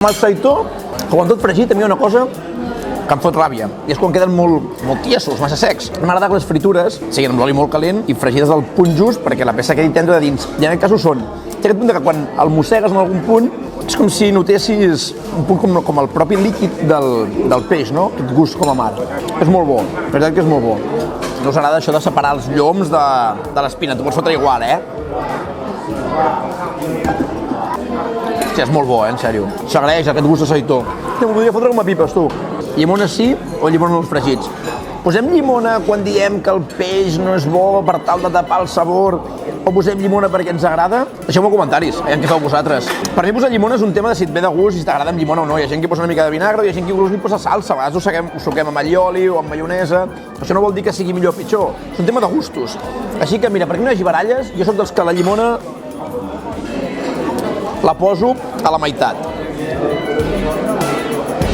Amb el seitó, com tot fregit, a mi hi ha una cosa que em fot ràbia, i és quan queden molt tiesos, massa secs. M'agrada que les fritures siguin amb l'oli molt calent i fregides al punt just perquè la peça quedi tendra de dins. I en aquest cas ho són. Té aquest punt que quan el mossegues en algun punt és com si notessis un punt com el propi líquid del peix, no? Aquest gust com a mar. És molt bo, la veritat que és molt bo. No us agrada això de separar els lloms de l'espina, tu pots fotre igual, Hòstia, és molt bo, en sèrio. S'agraeix aquest gust de seitó. M'ho podria fotre com a pipes, tu. Llimona sí o llimona als fregits? Posem llimona quan diem que el peix no és bo per tal de tapar el sabor o posem llimona perquè ens agrada? Deixeu-me comentaris, què feu vosaltres. Per mi posar llimona és un tema de si et ve de gust, si t'agrada amb llimona o no. Hi ha gent que posa una mica de vinagre, hi ha gent que inclús li posa salsa, a vegades ho suquem amb allioli o amb maionesa. Això no vol dir que sigui millor o pitjor, és un tema de gustos. Així que mira, perquè no hi hagi baralles, jo soc dels que la llimona la poso a la meitat.